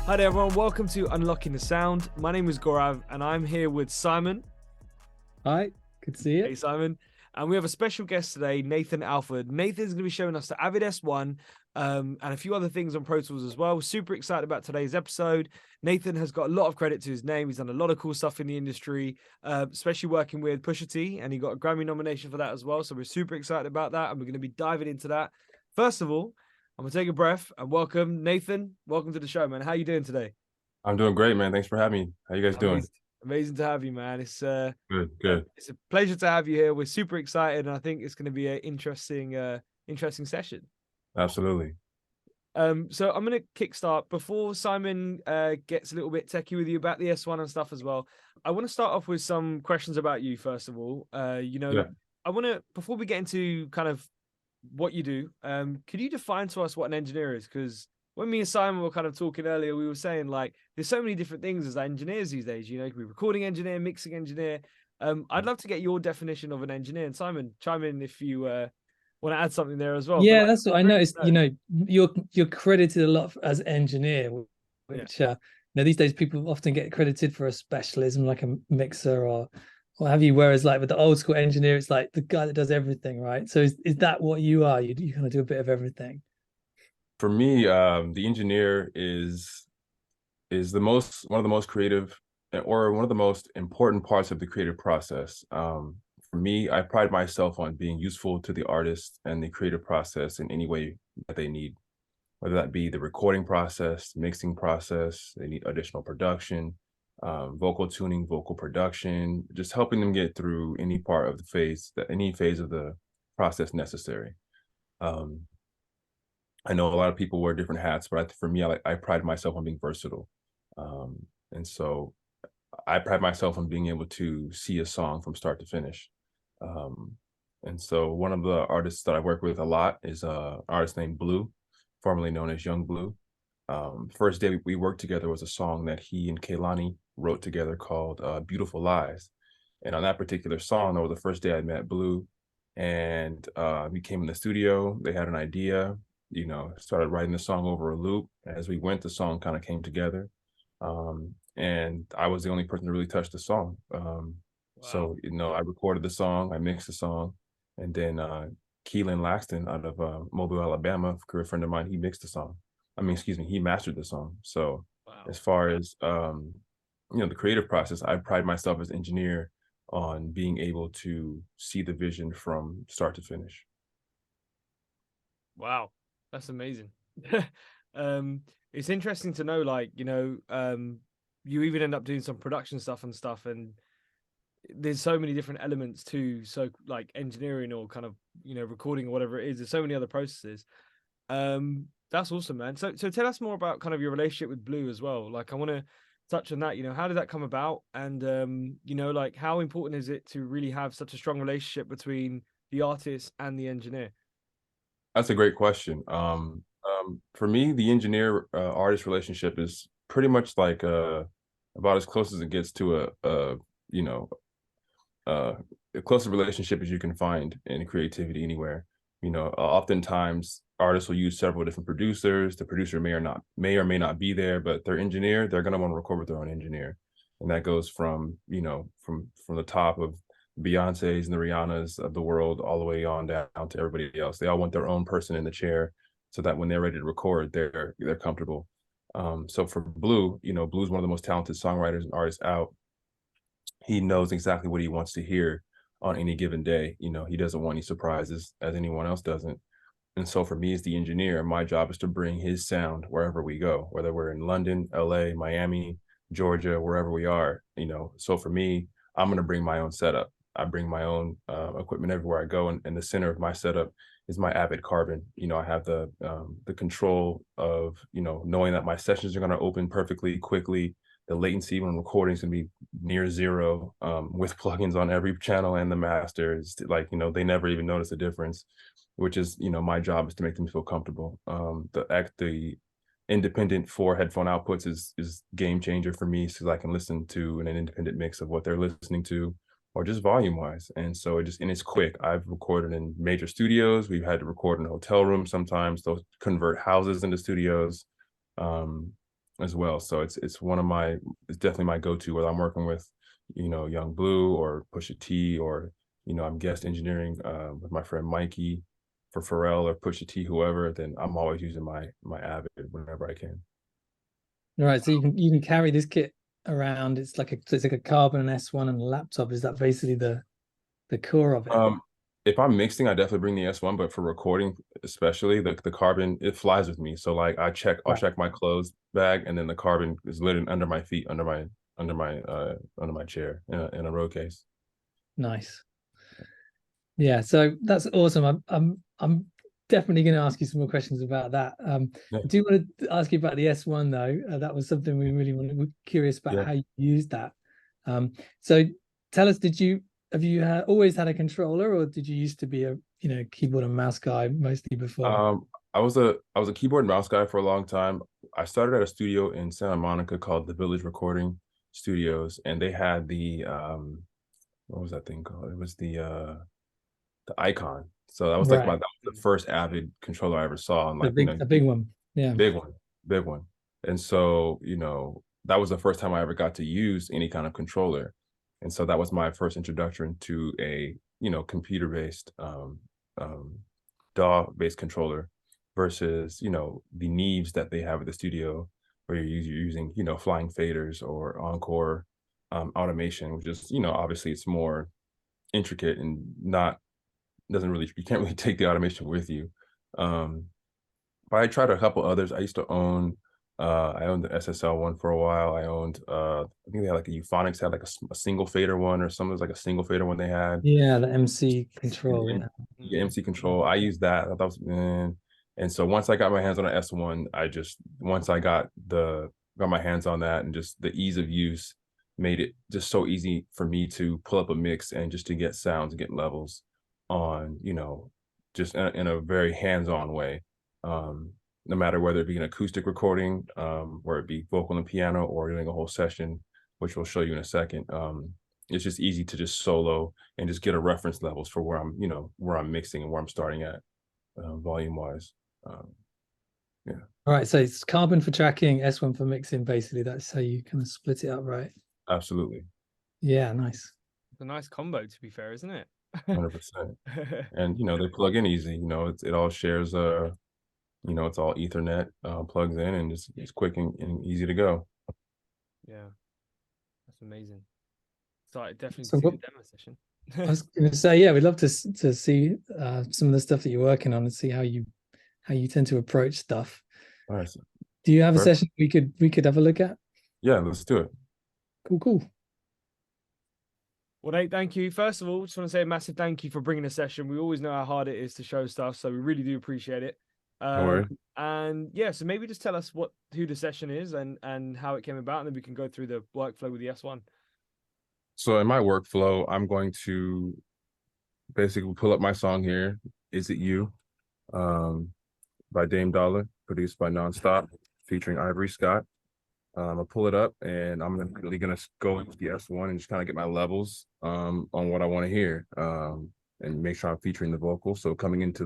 Hi there, everyone. Welcome to Unlocking the Sound. My name is Gaurav, and I'm here with Simon. Hi, good to see you. Hey, Simon. And we have a special guest today, Nathan Alford. Nathan's going to be showing us the Avid S1 and a few other things on Pro Tools as well. Super excited about today's episode. Nathan has got a lot of credit to his name. He's done a lot of cool stuff in the industry, especially working with Pusha T, and he got a Grammy nomination for that as well. So we're super excited about that, and we're going to be diving into that. First of all, I'm going to take a breath and welcome Nathan. Welcome to the show, man. How are you doing today? I'm doing great, man. Thanks for having me. How you guys doing? Amazing to have you, man. It's Good. it's a pleasure to have you here. We're super excited, and I think it's going to be an interesting session. Absolutely. So I'm going to kickstart before Simon gets a little bit techie with you about the S1 and stuff as well. I want to start off with some questions about you first of all. I want to, before we get into kind of what you do, could you define to us what an engineer is? Because when me and Simon were kind of talking earlier, we were saying like there's so many different things as engineers these days. You know, you could be recording engineer, mixing engineer. I'd love to get your definition of an engineer. And Simon, chime in if you want to add something there as well. Yeah, that's what I noticed. You know, you're credited a lot as engineer, which these days people often get credited for a specialism like a mixer or what have you. Whereas like with the old school engineer, it's like the guy that does everything, right? So is that what you are? You kind of do a bit of everything. For me, the engineer is one of the most creative or one of the most important parts of the creative process. For me, I pride myself on being useful to the artist and the creative process in any way that they need, whether that be the recording process, mixing process, they need additional production, vocal tuning, vocal production, just helping them get through any part of any phase of the process necessary. I know a lot of people wear different hats, but for me, I pride myself on being versatile. And so I pride myself on being able to see a song from start to finish. And so one of the artists that I work with a lot is an artist named Blue, formerly known as Young Blue. First day we worked together was a song that he and Kehlani wrote together called Beautiful Lies. And on that particular song, that was the first day I met Blue. And we came in the studio, they had an idea, started writing the song over a loop. As we went, the song kind of came together. And I was the only person to really touch the song. Wow. So, I recorded the song, I mixed the song, and then Keelan Laxton out of Mobile, Alabama, a good friend of mine, he mixed the song. He mastered the song. So wow. As far as, the creative process, I pride myself as engineer on being able to see the vision from start to finish. Wow, that's amazing. It's interesting to know, like, you even end up doing some production stuff and there's so many different elements to, so like engineering or kind of, recording or whatever it is. There's so many other processes. That's awesome, man. So tell us more about kind of your relationship with Blue as well. Like, I want to touch on that. How did that come about? And, like, how important is it to really have such a strong relationship between the artist and the engineer? That's a great question. For me, the engineer artist relationship is pretty much like about as close as it gets to a closer relationship as you can find in creativity anywhere. Oftentimes artists will use several different producers. The producer may or may not be there, but their engineer, they're going to want to record with their own engineer. And that goes from the top of Beyonce's and the Rihannas of the world all the way on down to everybody else. They all want their own person in the chair so that when they're ready to record, they're comfortable. So for Blue, Blue's one of the most talented songwriters and artists out. He knows exactly what he wants to hear on any given day. He doesn't want any surprises, as anyone else doesn't. And so for me as the engineer, my job is to bring his sound wherever we go, whether we're in London, LA, Miami, Georgia, wherever we are. So for me, I'm going to bring my own setup. I bring my own equipment everywhere I go, and the center of my setup is my Avid Carbon. I have the control of knowing that my sessions are going to open perfectly quickly. The latency when recording is going to be near zero, with plugins on every channel and the master. It's like they never even notice the difference, which is my job is to make them feel comfortable. The independent 4 headphone outputs is game changer for me, so I can listen to an independent mix of what they're listening to, or just volume wise. And so it's quick. I've recorded in major studios. We've had to record in a hotel room sometimes. Those convert houses into studios. as well. So it's definitely my go-to, whether I'm working with, Young Blue or Pusha T, or, I'm guest engineering with my friend Mikey for Pharrell or Pusha T, whoever, then I'm always using my Avid whenever I can. All right, so you can carry this kit around. It's like a Carbon S1 and a laptop. Is that basically the core of it? If I'm mixing, I definitely bring the S1, but for recording, especially the Carbon, it flies with me. So like I'll check my clothes bag, and then the Carbon is literally under my feet, under my chair in a road case. Nice. Yeah, so that's awesome. I'm definitely going to ask you some more questions about that. Yeah. I do want to ask you about the S1 though. That was something we're curious about how you used that. So tell us, have you always had a controller, or did you used to be a keyboard and mouse guy mostly before? I was a keyboard and mouse guy for a long time. I started at a studio in Santa Monica called the Village Recording Studios, and they had the what was that thing called? It was the Icon. So that was like that was the first Avid controller I ever saw. And like, a big one. Yeah. Big one. And so, that was the first time I ever got to use any kind of controller. And so that was my first introduction to a, computer-based, DAW-based controller versus, the Neves that they have at the studio, where you're using, flying faders or Encore automation, which is, obviously it's more intricate and you can't really take the automation with you. But I tried a couple others. I used to own I owned the SSL one for a while. I owned I think they had like a Euphonics had like a single fader one, or something was like a single fader one they had. Yeah, the MC control. Yeah, MC control. I used that. I thought that was, man. And so once I got my hands on an S1, once I got my hands on that, and just the ease of use made it just so easy for me to pull up a mix and just to get sounds and get levels on, just in a very hands-on way. No matter whether it be an acoustic recording, where it be vocal and piano, or doing a whole session, which we'll show you in a second. It's just easy to just solo and just get a reference levels for where I'm mixing and where I'm starting at, volume wise. Yeah. All right, so it's Carbon for tracking, S1 for mixing. Basically, that's how you kind of split it up, right? Absolutely. Yeah, nice. It's a nice combo, to be fair, isn't it? 100%. And they plug in easy. It all shares. It's all Ethernet, plugs in, and it's quick and easy to go. Yeah, that's amazing. So I definitely So see the demo session. I was going to say, yeah, we'd love to see some of the stuff that you're working on and see how you tend to approach stuff. All right. So, do you have a session we could have a look at? Yeah, let's do it. Cool. Well, Nate, thank you. First of all, just want to say a massive thank you for bringing a session. We always know how hard it is to show stuff, so we really do appreciate it. No worries. And yeah, so maybe just tell us who the session is and how it came about, and then we can go through the workflow with the S1. So in my workflow, I'm going to basically pull up my song here, Is It You, by Dame Dollar, produced by Nonstop, featuring Ivory Scott. I'll pull it up, and I'm really gonna go into the S1 and just kind of get my levels on what I want to hear, and make sure I'm featuring the vocal. So coming into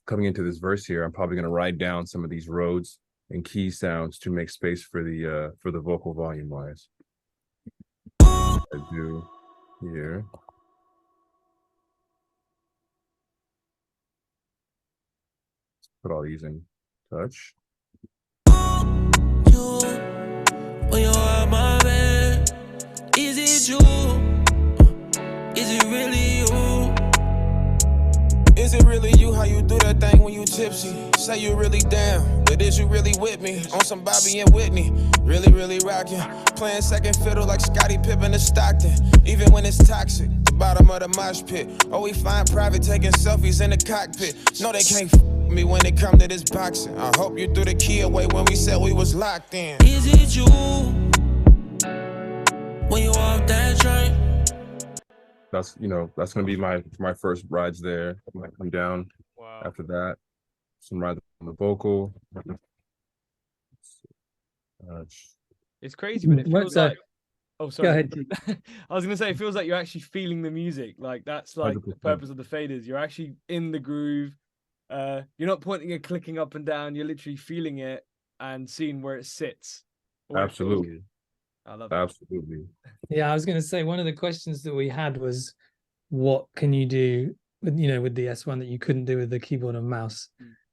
this verse here, I'm probably gonna write down some of these Rhodes and key sounds to make space for the vocal volume wise. I do here. Let's put all these in touch. When you're out my bed, is it you? Is it really you? Is it really you? How you do that thing when you tipsy? Say you really down, but is you really with me? On some Bobby and Whitney, really, really rocking. Playing second fiddle like Scottie Pippen and Stockton. Even when it's toxic, the bottom of the mosh pit. Oh, we find private taking selfies in the cockpit. No, they can't me when it come to this boxing. I hope you threw the key away when we said we was locked in. Is it you? When you off that train? That's gonna be my first rides there. I might come down. Wow. After that, some rides on the vocal. It's crazy, but it feels like. Oh, sorry. Go ahead. I was gonna say it feels like you're actually feeling the music. Like that's like 100%. The purpose of the faders. You're actually in the groove. You're not pointing and clicking up and down. You're literally feeling it and seeing where it sits. Absolutely. I love it. Absolutely. Yeah, I was going to say one of the questions that we had was, what can you do with with the S1 that you couldn't do with the keyboard and mouse?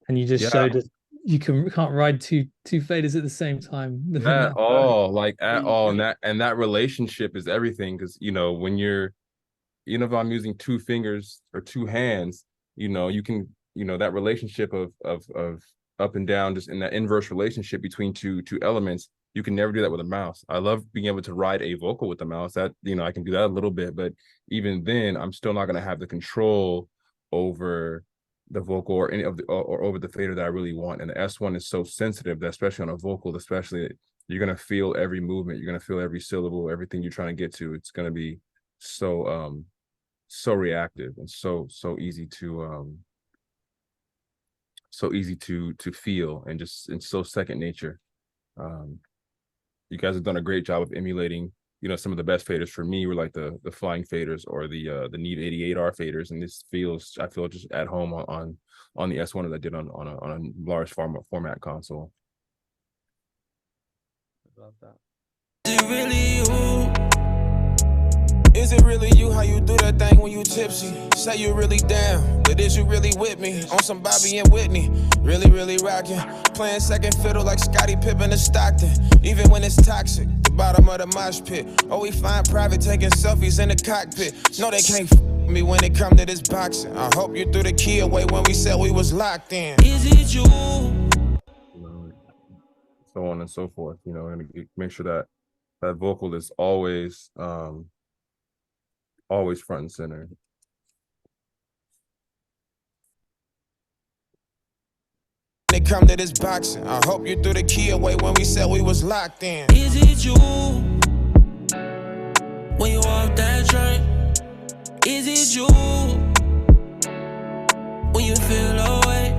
And you just showed us you can't ride two faders at the same time. At all, like at all, and that relationship is everything, because when you're, if I'm using two fingers or two hands, you can, that relationship of up and down, just in that inverse relationship between two elements. You can never do that with a mouse. I love being able to ride a vocal with the mouse. That, I can do that a little bit, but even then, I'm still not going to have the control over the vocal or any of the or over the fader that I really want. And the S1 is so sensitive that, especially on a vocal, especially, you're going to feel every movement. You're going to feel every syllable, everything you're trying to get to. It's going to be so so reactive and so easy to feel, and so second nature. You guys have done a great job of emulating, some of the best faders for me were like the flying faders or the Neve 88R faders, and I feel just at home on the S1 as I did on a large format console. I love that. Is it really you? Is it really you? How you do that thing when you tipsy? Say you really down, but is you really with me? On some Bobby and Whitney, really, really rocking. Playing second fiddle like Scottie Pippen and Stockton. Even when it's toxic, the bottom of the mosh pit. Oh, we find private taking selfies in the cockpit. No, they can't me when it come to this boxing. I hope you threw the key away when we said we was locked in. Is it you? So on and so forth, and make sure that vocal is always front and center. When it come to this boxing, I hope you threw the key away when we said we was locked in. Is it you? When you off that train? Is it you? When you feel away?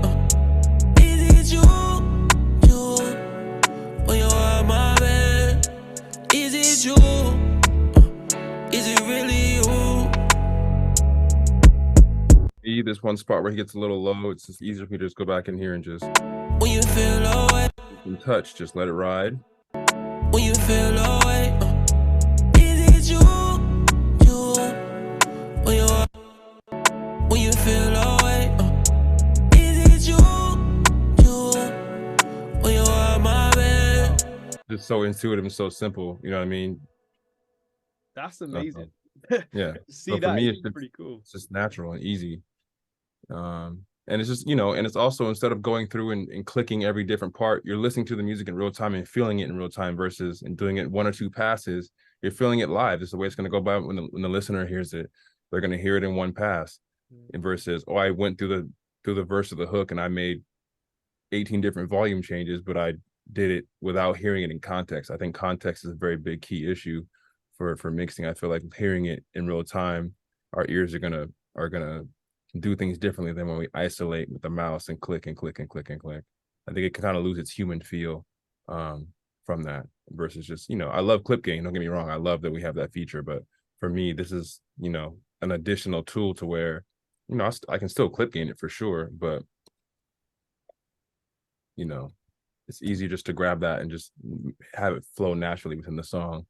Is it you? When you're on my bed? Is it you? Is it really you? This one spot where he gets a little low, it's just easier for me to just go back in here and just when you feel away, in touch, just let it ride. When you feel away, is it you? When you feel away, is it you? When you're on my bed. Just so intuitive and so simple, you know what I mean? That's amazing. Yeah. See, so for me, it's pretty cool. It's just natural and easy. And it's just, and it's also, instead of going through and clicking every different part, you're listening to the music in real time and feeling it in real time, versus and doing it one or two passes. You're feeling it live. This is the way it's going to go by when the listener hears it. They're going to hear it in one pass. And versus, I went through the verse of the hook and I made 18 different volume changes, but I did it without hearing it in context. I think context is a very big key issue for mixing. I feel like hearing it in real time, our ears are gonna do things differently than when we isolate with the mouse and click and click and click and click. I think it can kind of lose its human feel from that, versus just, I love clip gain. Don't get me wrong. I love that we have that feature, but for me, this is, an additional tool to where, I can still clip gain it for sure, but it's easier just to grab that and just have it flow naturally within the song.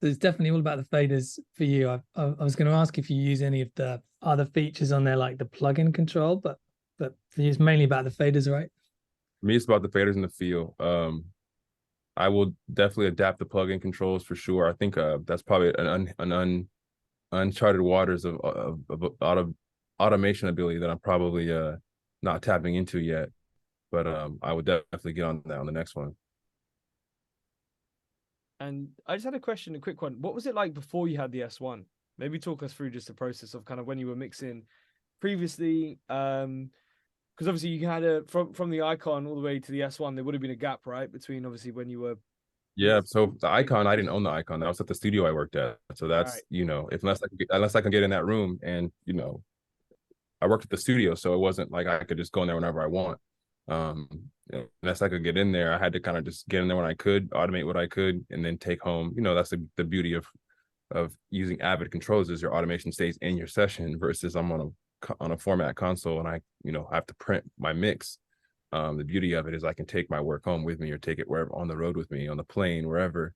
It's definitely all about the faders for you. I was going to ask if you use any of the other features on there, like the plugin control, but for you, it's mainly about the faders, right? For me, it's about the faders and the feel. I will definitely adapt the plugin controls for sure. I think that's probably an uncharted waters of automation ability that I'm probably not tapping into yet. But I would definitely get on that on the next one. And I just had a quick one. What was it like before you had the S1? Maybe talk us through just the process of kind of when you were mixing previously. Because obviously you had from the Icon all the way to the S1, there would have been a gap, right? Between obviously when you were. Yeah, so the Icon, I didn't own the Icon. That was at the studio I worked at. So that's, right. Unless I can get in that room, and, I worked at the studio, so it wasn't like I could just go in there whenever I want. Unless I could get in there, I had to kind of just get in there when I could, automate what I could, and then take home. That's the beauty of using Avid controls, is your automation stays in your session, versus I'm on a format console and I have to print my mix. The beauty of it is I can take my work home with me or take it wherever, on the road with me, on the plane, wherever.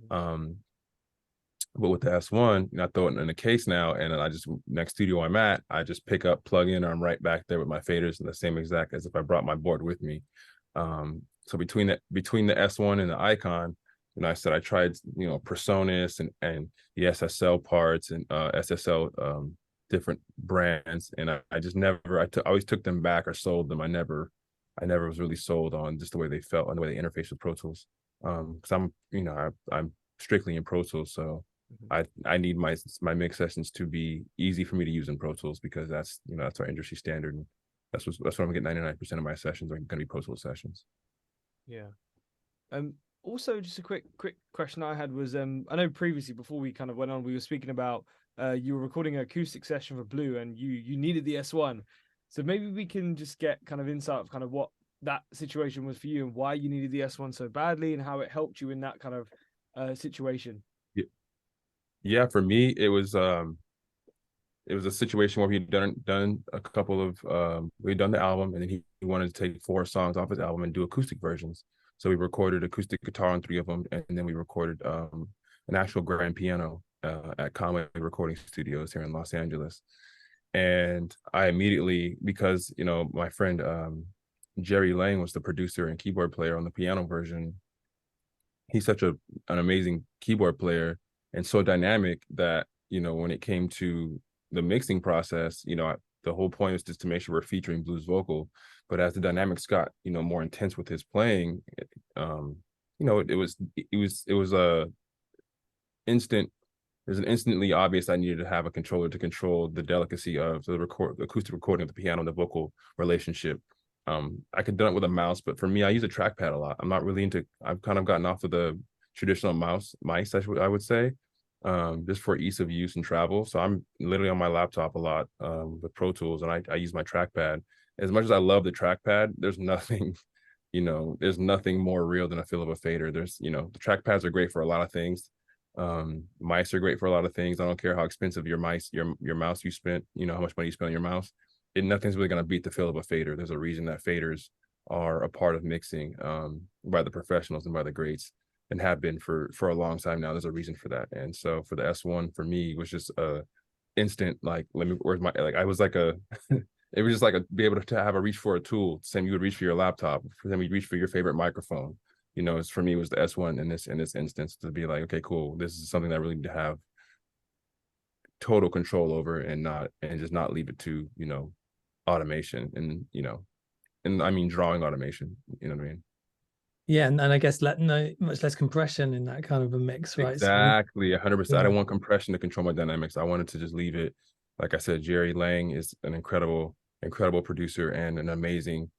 But with the S1, I throw it in a case now, and then I just, next studio I'm at, I just pick up, plug in, or I'm right back there with my faders, and the same exact as if I brought my board with me. So between the S1 and the Icon, I said I tried, Personas and the SSL parts and SSL different brands, and I just never, I always took them back or sold them. I never was really sold on just the way they felt and the way they interface with Pro Tools. Because I'm strictly in Pro Tools, so I need my mix sessions to be easy for me to use in Pro Tools, because that's that's our industry standard, and that's what I'm getting. 99% of my sessions are going to be Pro Tools sessions. Yeah. Also, just a quick question I had was, I know previously, before we kind of went on, we were speaking about you were recording an acoustic session for Blue, and you needed the S1. So maybe we can just get kind of insight of kind of what that situation was for you and why you needed the S1 so badly, and how it helped you in that kind of situation. Yeah, for me, it was a situation where he'd done a couple of we'd done the album, and then he wanted to take 4 songs off his album and do acoustic versions. So we recorded acoustic guitar on 3 of them, and then we recorded an actual grand piano at Conway Recording Studios here in Los Angeles. And I immediately, because my friend Jerry Lang was the producer and keyboard player on the piano version. He's such an amazing keyboard player and so dynamic that when it came to the mixing process, the whole point was just to make sure we're featuring blues vocal. But as the dynamics got more intense with his playing, it was an instantly obvious I needed to have a controller to control the delicacy of the acoustic recording of the piano and the vocal relationship. I could do it with a mouse, but for me, I use a trackpad a lot. I'm not really I've kind of gotten off of the traditional mice, I would say, just for ease of use and travel. So I'm literally on my laptop a lot with Pro Tools, and I use my trackpad. As much as I love the trackpad, there's nothing, there's nothing more real than a feel of a fader. The trackpads are great for a lot of things. Mice are great for a lot of things. I don't care how expensive your mouse you spent, how much money you spent on your mouse. Nothing's really going to beat the feel of a fader. There's a reason that faders are a part of mixing by the professionals and by the greats, and have been for a long time now. There's a reason for that. And so for the S1, for me, was just a instant, where's my, I was like it was just like be able to have a reach for a tool. Same you would reach for your laptop. For them, you'd reach for your favorite microphone. For me, it was the S1 in this instance, to be like, okay, cool. This is something that I really need to have total control over, and just not leave it to, automation and I mean drawing automation, what I mean? Yeah, and I guess much less compression in that kind of a mix, right? Exactly, 100%. I don't want compression to control my dynamics. I wanted to just leave it. Like I said, Jerry Lang is an incredible producer and an amazing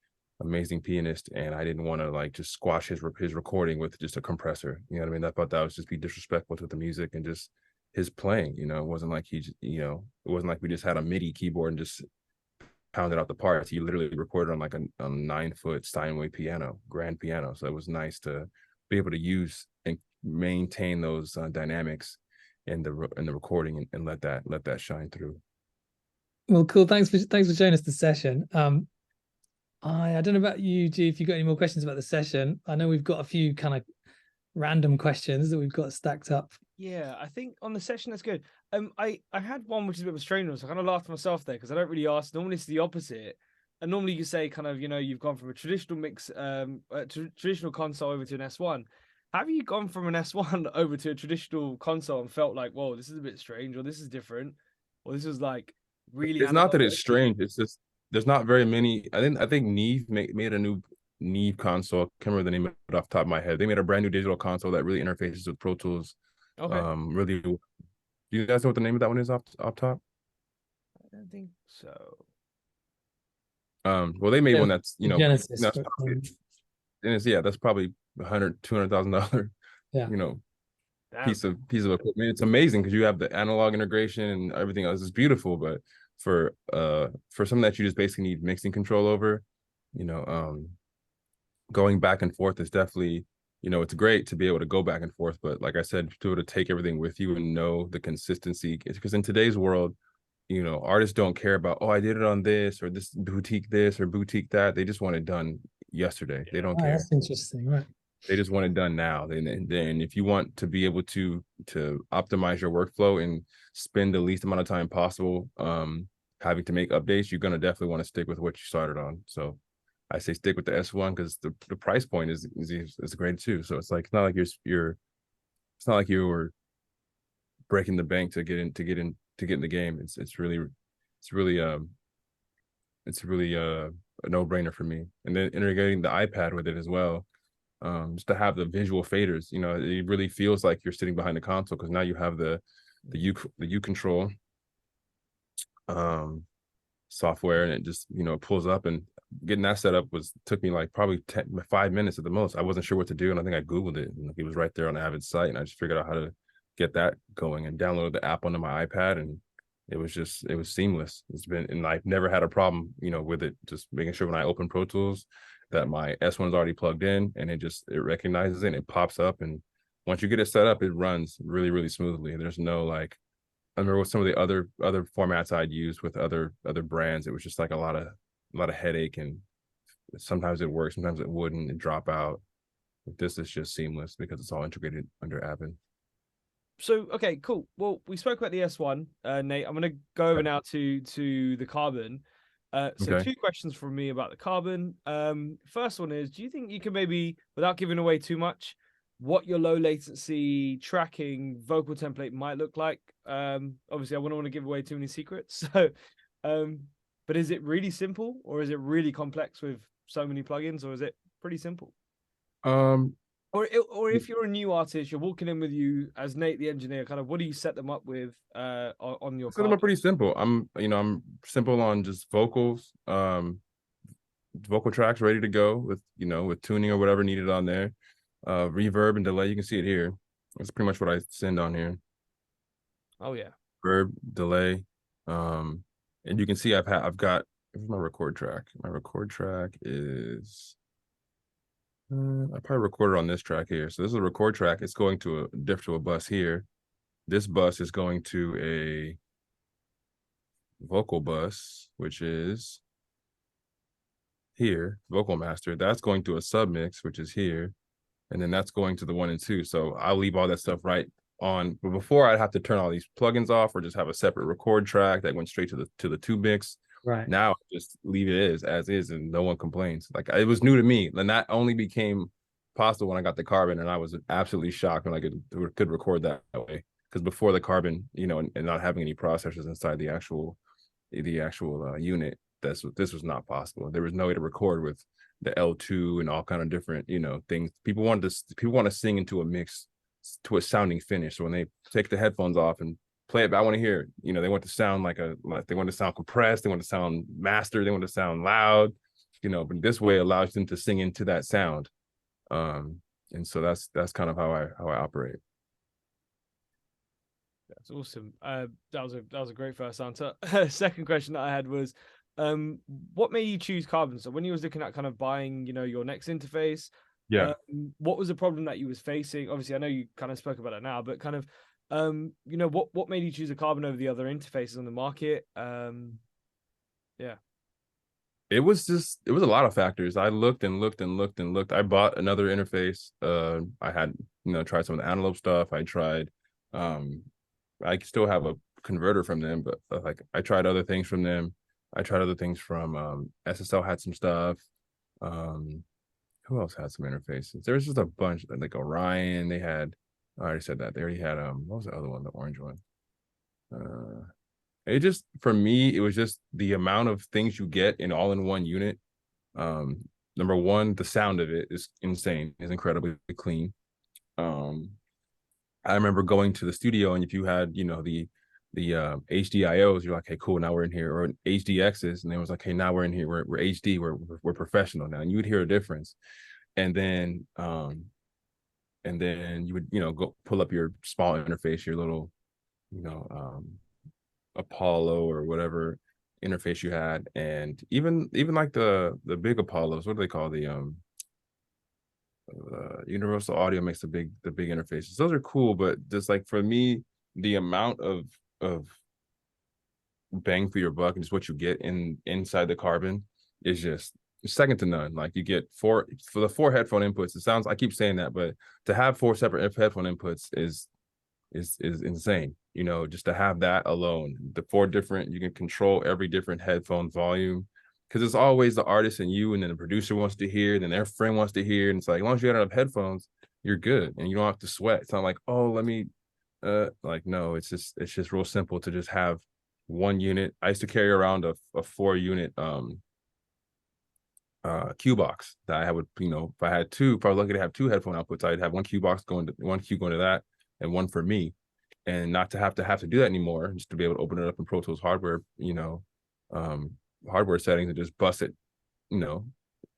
pianist, and I didn't want to just squash his recording with just a compressor. You know what I mean? I thought that was just be disrespectful to the music and just his playing. It wasn't like it wasn't like we just had a MIDI keyboard and just pounded out the parts. He literally recorded on a 9-foot Steinway piano, grand piano. So it was nice to be able to use and maintain those dynamics in the recording and let that shine through. Well, cool. Thanks for showing us the session. I don't know about you, G, if you got any more questions about the session. I know we've got a few kind of random questions that we've got stacked up. Yeah, I think on the session that's good. I had one which is a bit of a strange one, so I kind of laughed at myself there, because I don't really ask. Normally it's the opposite, and normally you say kind of you've gone from a traditional mix, traditional console over to an S1. Have you gone from an S1 over to a traditional console and felt like, whoa, this is a bit strange, or this is different, or this is really? It's not that it's strange. It's just there's not very many. I think Neve made a new Neve console. I can't remember the name of it off the top of my head. They made a brand new digital console that really interfaces with Pro Tools. Okay. Really. Do you guys know what the name of that one is off top? I don't think so. Well, they made one that's Genesis. That's probably $100,000-$200,000. Yeah. Piece of equipment. It's amazing because you have the analog integration and everything else is beautiful, but for something that you just basically need mixing control over, going back and forth is definitely, it's great to be able to go back and forth, but like I said, to be able to take everything with you and know the consistency, because in today's world, artists don't care about, I did it on this or this boutique or boutique that. They just want it done yesterday. They don't care. That's interesting, right? They just want it done now. Then if you want to be able to optimize your workflow and spend the least amount of time possible having to make updates, you're gonna definitely want to stick with what you started on. So I say stick with the S1 because the price point is great too. So it's like it's not like it's not like you were breaking the bank to get in the game. It's really a no-brainer for me. And then integrating the iPad with it as well. Just to have the visual faders, it really feels like you're sitting behind the console because now you have the U control software, and it just it pulls up, and getting that set up took me like probably 5 minutes at the most. I wasn't sure what to do, and I think I Googled it, and it was right there on the Avid site, and I just figured out how to get that going and downloaded the app onto my iPad, and it was seamless. And I've never had a problem with it, just making sure when I open Pro Tools that my S1 is already plugged in, and it recognizes it and it pops up, and once you get it set up, it runs really, really smoothly. There's no like, I remember with some of the other formats I'd used with other brands, it was just like a lot of headache, and sometimes it worked, sometimes it wouldn't, and drop out. But this is just seamless because it's all integrated under Avid. So okay, cool. Well, we spoke about the S1, Nate. I'm gonna go over now to the Carbon. So 2 questions from me about the Carbon. First one is, do you think you can maybe, without giving away too much, what your low latency tracking vocal template might look like? Obviously, I wouldn't want to give away too many secrets. So, but is it really simple, or is it really complex with so many plugins, or is it pretty simple? Or if you're a new artist, you're walking in with you as Nate the engineer, kind of what do you set them up with on your? Set them up pretty simple. I'm simple on just vocals, vocal tracks ready to go with tuning or whatever needed on there, reverb and delay. You can see it here. That's pretty much what I send on here. Oh yeah, reverb, delay, and you can see I've got my record track. My record track is. I probably recorded on this track here. So this is a record track. It's going to a bus here. This bus is going to a vocal bus, which is here, vocal master. That's going to a submix, which is here. And then that's going to the 1 and 2. So I'll leave all that stuff right on. But before, I'd have to turn all these plugins off or just have a separate record track that went straight to the 2 mix. Right now, just leave it as is, and no one complains. Like, it was new to me, and that only became possible when I got the Carbon, and I was absolutely shocked when I could record that way. Because before the Carbon, and not having any processors inside the actual unit, this was not possible. There was no way to record with the L2 and all kind of different things. People want to sing into a mix to a sounding finish. So when they take the headphones off and play it, but I want to hear it. They want to sound they want to sound compressed, they want to sound mastered, they want to sound loud, but this way allows them to sing into that sound. And so that's kind of how I operate. That's awesome. That was a great first answer. Second question that I had was, what made you choose Carbon? So when you was looking at kind of buying, your next interface, what was the problem that you was facing? Obviously, I know you kind of spoke about it now, but kind of what made you choose a Carbon over the other interfaces on the market? It was a lot of factors. I looked and looked and looked and looked. I bought another interface. I had tried some of the Antelope stuff. I tried I still have a converter from them, but like I tried other things from them. I tried other things from SSL had some stuff. Who else had some interfaces? There was just a bunch, like Orion. They had, I already said that. They already had what was the other one? The orange one. It just, for me, it was just the amount of things you get in all-in-one unit. Number one, the sound of it is insane. It's incredibly clean. I remember going to the studio, and if you had, the HDIOs, you're like, hey, cool, now we're in here, or HDXs, and they was like, hey, now we're in here, we're HD, we're professional now, and you would hear a difference. And then you would, go pull up your small interface, your little, Apollo or whatever interface you had, and even like the big Apollos, what do they call the Universal Audio makes the big interfaces. Those are cool, but just like for me, the amount of bang for your buck and just what you get inside the Carbon is just second to none. Like you get for the 4 headphone inputs. It sounds, I keep saying that, but to have 4 separate headphone inputs is insane. You know, just to have that alone, the 4 different, you can control every different headphone volume, because it's always the artist and you, and then the producer wants to hear, then their friend wants to hear, and it's like, as long as you got enough headphones, you're good, and you don't have to sweat. It's not like, oh, let me, like, no, it's just real simple to just have one unit. I used to carry around a 4-unit cue box that I would, you know, if I was lucky to have 2 headphone outputs, I'd have one cue box going to one cue going to that, and one for me, and not to have to do that anymore, just to be able to open it up in Pro Tools hardware, you know, hardware settings, and just bust it, you know.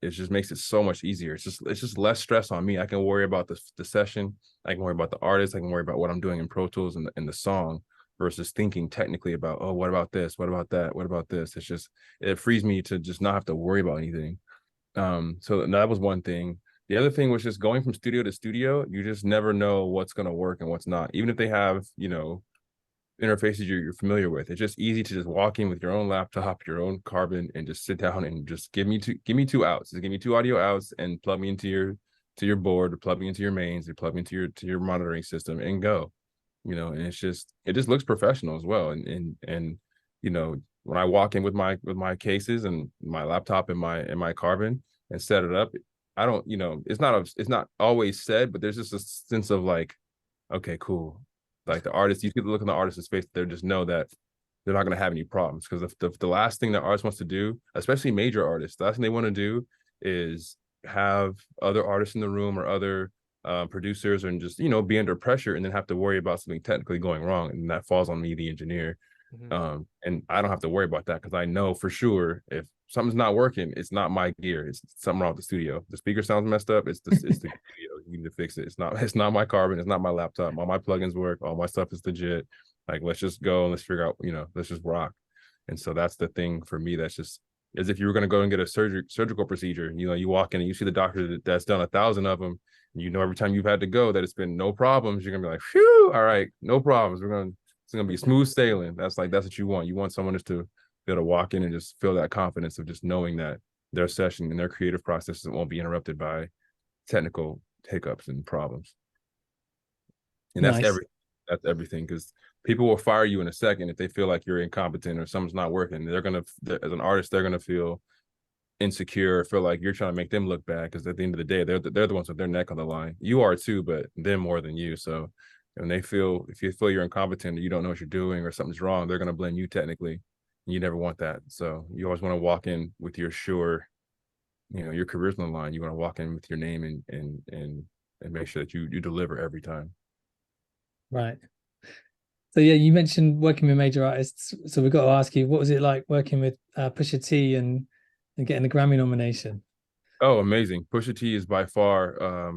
It just makes it so much easier. It's just less stress on me. I can worry about the session, I can worry about the artist, I can worry about what I'm doing in Pro Tools and the song, versus thinking technically about, oh, what about this, what about that, what about this. It's just, it frees me to just not have to worry about anything. So that was one thing. The other thing was just going from studio to studio, you just never know what's going to work and what's not, even if they have, you know, interfaces you're familiar with. It's just easy to just walk in with your own laptop, your own Carbon, and just sit down and just give me 2 outs. Just give me 2 audio outs and plug me into your board, or plug me into your mains, or plug me into your monitoring system, and go. You know, and it just looks professional as well. And you know, when I walk in with my cases and my laptop and my Carbon and set it up, I don't, you know, it's not always said, but there's just a sense of like, okay, cool. Like the artist, you see the look on the artist's face, they just know that they're not going to have any problems, because the last thing that artist wants to do, especially major artists, the last thing they want to do is have other artists in the room, or other producers, and just, you know, be under pressure and then have to worry about something technically going wrong, and that falls on me, the engineer. And I don't have to worry about that, because I know for sure if something's not working, it's not my gear, it's something wrong with the studio. The speaker sounds messed up, it's the studio. You need to fix it. It's not my Carbon, it's not my laptop. All my plugins work, all my stuff is legit. Like, let's just go and let's figure out, you know, let's just rock. And so that's the thing for me. That's just, as if you were going to go and get a surgical procedure. You know, you walk in and you see the doctor that's done 1,000 of them, and you know every time you've had to go that it's been no problems. You're gonna be like, phew, all right, no problems. It's gonna be smooth sailing. That's what you want. You want someone just to be able to walk in and just feel that confidence of just knowing that their session and their creative processes won't be interrupted by technical hiccups and problems. And that's everything, because people will fire you in a second if they feel like you're incompetent or something's not working. As an artist, they're gonna feel insecure, feel like you're trying to make them look bad, because at the end of the day, they're the ones with their neck on the line. You are too, but them more than you. So when if you feel you're incompetent, or you don't know what you're doing, or something's wrong, they're gonna blame you technically. And you never want that. So you always want to walk in with your you know, your career's on the line. You want to walk in with your name and make sure that you deliver every time. Right. So yeah, you mentioned working with major artists. So we've got to ask you, what was it like working with Pusha T and getting the Grammy nomination? Oh, amazing. Pusha T is by far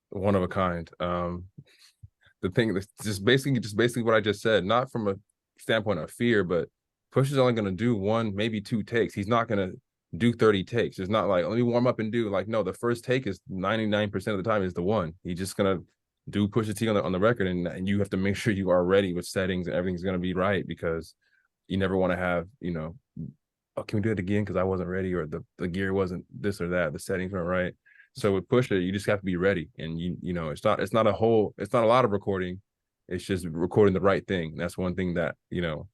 one of a kind. The thing that's just basically what I just said, not from a standpoint of fear, but Pusha's only going to do 1, maybe 2 takes. He's not going to do 30 takes. It's not like, let me warm up and do, like, no, the first take is 99% of the time is the one. He's just going to do Pusha T on the record, and you have to make sure you are ready with settings and everything's going to be right, because you never want to have, you know, oh, can we do it again because I wasn't ready, or the gear wasn't this or that, the settings weren't right. So with Pusha, you just have to be ready, and you know, it's not a lot of recording, it's just recording the right thing. That's one thing that, you know,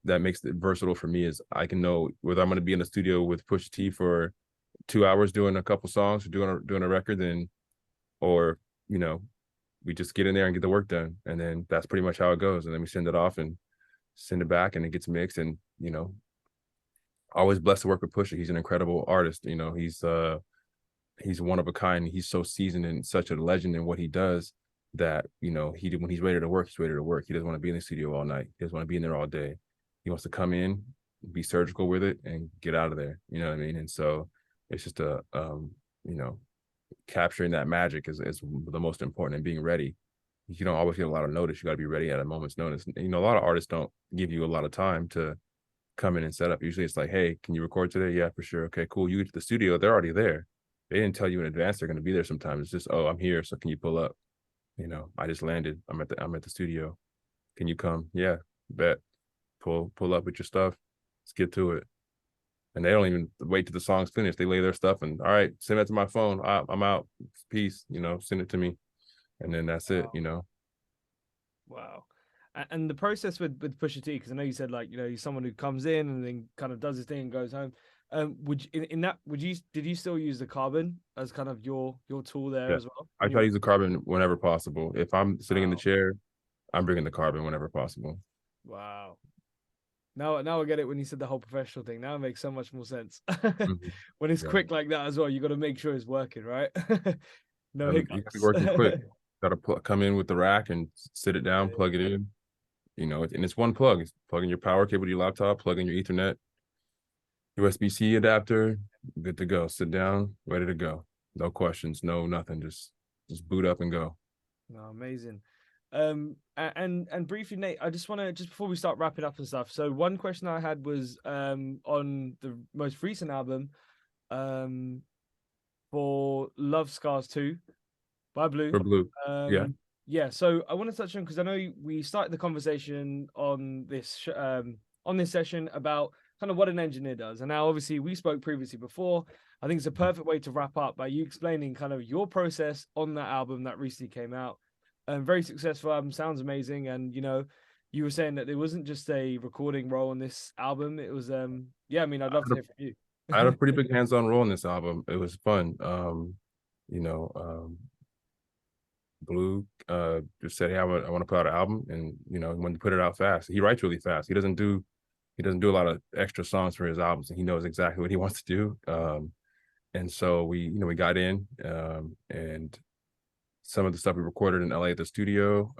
that makes it versatile for me, is I can know whether I'm going to be in the studio with Pusha T for 2 hours doing a couple songs, or doing a record, or, you know, we just get in there and get the work done, and then that's pretty much how it goes. And then we send it off and send it back, and it gets mixed. And, you know, always blessed to work with Pusha. He's an incredible artist. You know, he's one of a kind. He's so seasoned and such a legend in what he does that, you know, when he's ready to work, he's ready to work. He doesn't want to be in the studio all night. He doesn't want to be in there all day. He wants to come in, be surgical with it, and get out of there. You know what I mean? And so it's just you know, capturing that magic is the most important, and being ready. You don't always get a lot of notice. You got to be ready at a moment's notice. You know, a lot of artists don't give you a lot of time to come in and set up. Usually it's like, hey, can you record today? Yeah, for sure. Okay, cool. You get to the studio, they're already there. They didn't tell you in advance they're going to be there sometimes. It's just, oh, I'm here, so can you pull up? You know, I just landed. I'm at the studio. Can you come? Yeah, bet. Pull up with your stuff. Let's get to it. and they don't even wait till the song's finished. They lay their stuff and, all right, send that to my phone. I'm out. Peace. Send it to me, and then that's it. Wow. And the process with Pusha T, because I know you said like he's someone who comes in and then kind of does his thing and goes home. Did you still use the Carbon as kind of your tool there as well? I try to use the Carbon whenever possible. If I'm sitting in the chair, I'm bringing the Carbon whenever possible. Wow. Now I get it when you said the whole professional thing. Now it makes so much more sense. When it's quick like that as well, you got to make sure it's working, right? No hiccups. You got to be working quick. Got to come in with the rack and sit it down, plug it in. And it's one plug. It's plugging your power cable to your laptop, plugging your Ethernet, USB-C adapter, good to go. Sit down, ready to go. No questions, no nothing. Just boot up and go. Oh, amazing. And briefly, Nate, I just want to, just before we start wrapping up and stuff. So one question I had was on the most recent album, for Love Scars 2 by Blue. For Blue, yeah. So I want to touch on, because I know we started the conversation on this session about kind of what an engineer does, and now obviously we spoke previously before. I think it's a perfect way to wrap up by you explaining kind of your process on that album that recently came out. Very successful album, sounds amazing, and you were saying that there wasn't just a recording role on this album. It was I'd love to hear from you. I had a pretty big hands-on role in this album. It was fun. Blue just said, hey, I want to put out an album, and he wanted to put it out fast. He writes really fast. He doesn't do a lot of extra songs for his albums, and he knows exactly what he wants to do. And so we got in, and some of the stuff we recorded in LA at the studio,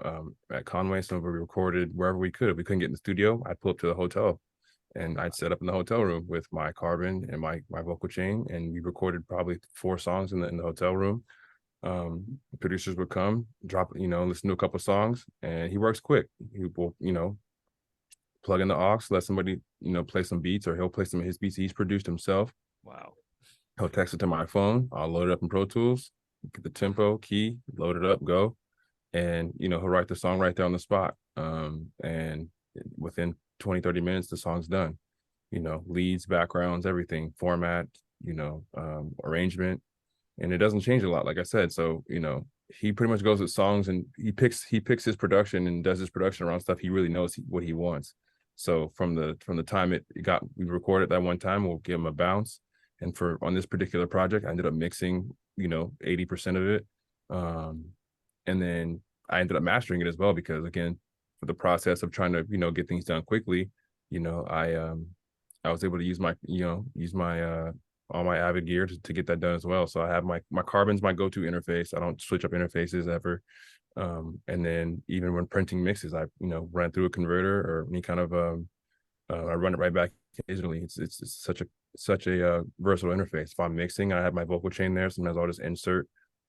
at Conway. Some of it we recorded wherever we could. If we couldn't get in the studio, I'd pull up to the hotel, and I'd set up in the hotel room with my Carbon and my vocal chain, and we recorded probably 4 songs in the hotel room. Producers would come, drop, listen to a couple of songs, and he works quick. He will, plug in the aux, let somebody, play some beats, or he'll play some of his beats he's produced himself. Wow. He'll text it to my phone. I'll load it up in Pro Tools, get the tempo, key, load it up, go. And, he'll write the song right there on the spot. And within 20, 30 minutes, the song's done. Leads, backgrounds, everything, format, arrangement. And it doesn't change a lot, like I said. So, he pretty much goes with songs, and he picks his production and does his production around stuff he really knows what he wants. So from the time we recorded that one time, we'll give him a bounce. And on this particular project, I ended up mixing, 80% of it. And then I ended up mastering it as well, because again, for the process of trying to, get things done quickly, I was able to use my all my Avid gear to get that done as well. So I have my Carbon's my go-to interface. I don't switch up interfaces ever. And then even when printing mixes, I run through a converter or any kind of I run it right back digitally. It's such a versatile interface. If I'm mixing, I have my vocal chain there. Sometimes I'll just insert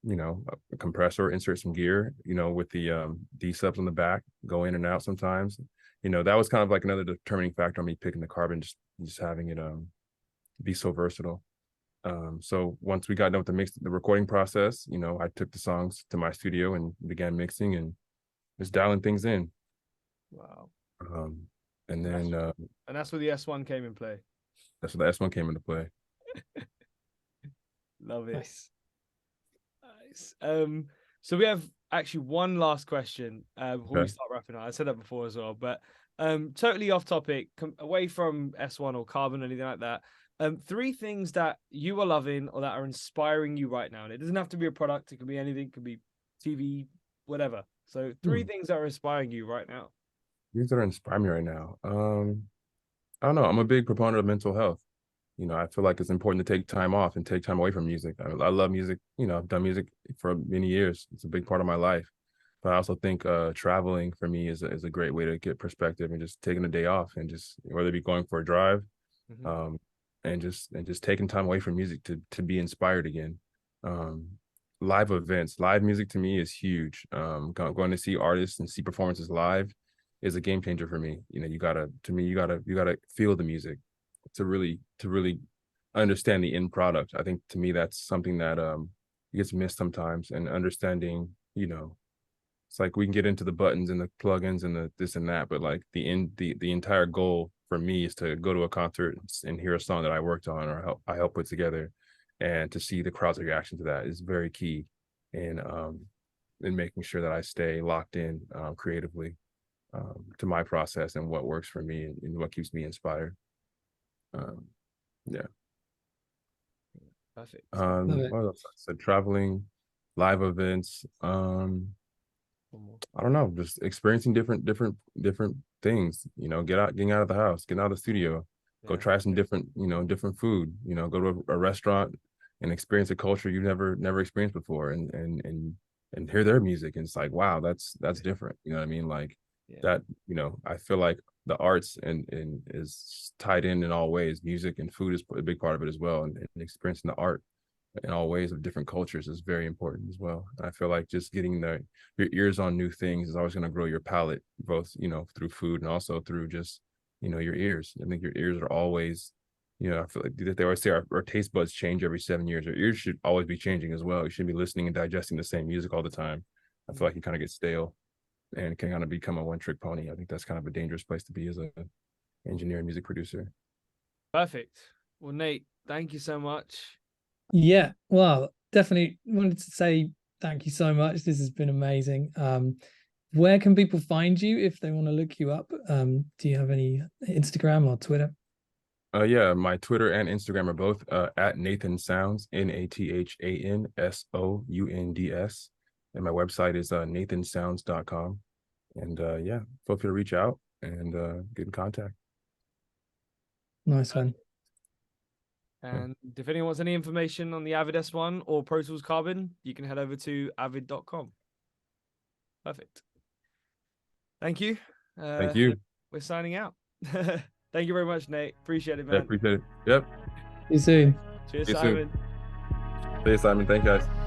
a compressor, insert some gear, with the D subs on the back, go in and out sometimes. That was kind of like another determining factor on me picking the Carbon, just having it be so versatile. So once we got done with the recording process, I took the songs to my studio and began mixing and just dialing things in. Wow. And then and that's where the S1 came in play. That's where the S1 came into play. Love it. Nice. So we have actually one last question before we start wrapping up. I said that before as well, but totally off topic, away from S1 or Carbon or anything like that. 3 things that you are loving or that are inspiring you right now. And it doesn't have to be a product. It could be anything. It could be TV, whatever. So 3 things that are inspiring you right now. Things that are inspiring me right now. I don't know. I'm a big proponent of mental health. I feel like it's important to take time off and take time away from music. I love music. I've done music for many years. It's a big part of my life. But I also think traveling for me is a great way to get perspective, and just taking a day off, and just whether it be going for a drive, and just taking time away from music to be inspired again. Live events, live music to me is huge. Going to see artists and see performances live is a game changer for me. You gotta feel the music to really understand the end product. I think to me that's something that gets missed sometimes, and understanding, it's like we can get into the buttons and the plugins and the this and that, but like the entire goal for me is to go to a concert and hear a song that I worked on or I helped put together, and to see the crowd's reaction to that is very key in making sure that I stay locked in creatively to my process and what works for me and what keeps me inspired. Yeah. Perfect. What else? So traveling, live events. I don't know, just experiencing different things. You know, getting out of the house, getting out of the studio, go try some different food. You know, go to a restaurant and experience a culture you've never experienced before, and hear their music. And it's like, wow, that's different. You know what I mean? Like that. You know, I feel like the arts and is tied in all ways. Music and food is a big part of it as well, and experiencing the art in all ways of different cultures is very important as well. And I feel like just getting your ears on new things is always going to grow your palate, both, you know, through food and also through just, you know, your ears. I think your ears are always, you know, I feel like they always say our taste buds change every 7 years. Our ears should always be changing as well. You shouldn't be listening and digesting the same music all the time. I feel like you kind of get stale and can kind of become a one-trick pony. I think that's kind of a dangerous place to be as an engineer and music producer. Perfect. Well, Nate, thank you so much. Yeah, well, definitely wanted to say thank you so much. This has been amazing. Where can people find you if they want to look you up? Do you have any Instagram or Twitter? Yeah, my Twitter and Instagram are both at Nathan Sounds, NATHANSOUNDS. And my website is nathansounds.com. And yeah, feel free to reach out and get in contact. Nice one. And if anyone wants any information on the Avid S1 or Pro Tools Carbon, you can head over to avid.com. Perfect. Thank you. Thank you. We're signing out. Thank you very much, Nate. Appreciate it, man. Yeah, appreciate it. Yep. See you soon. Cheers, See you Simon. See you, Simon. Thank you, guys.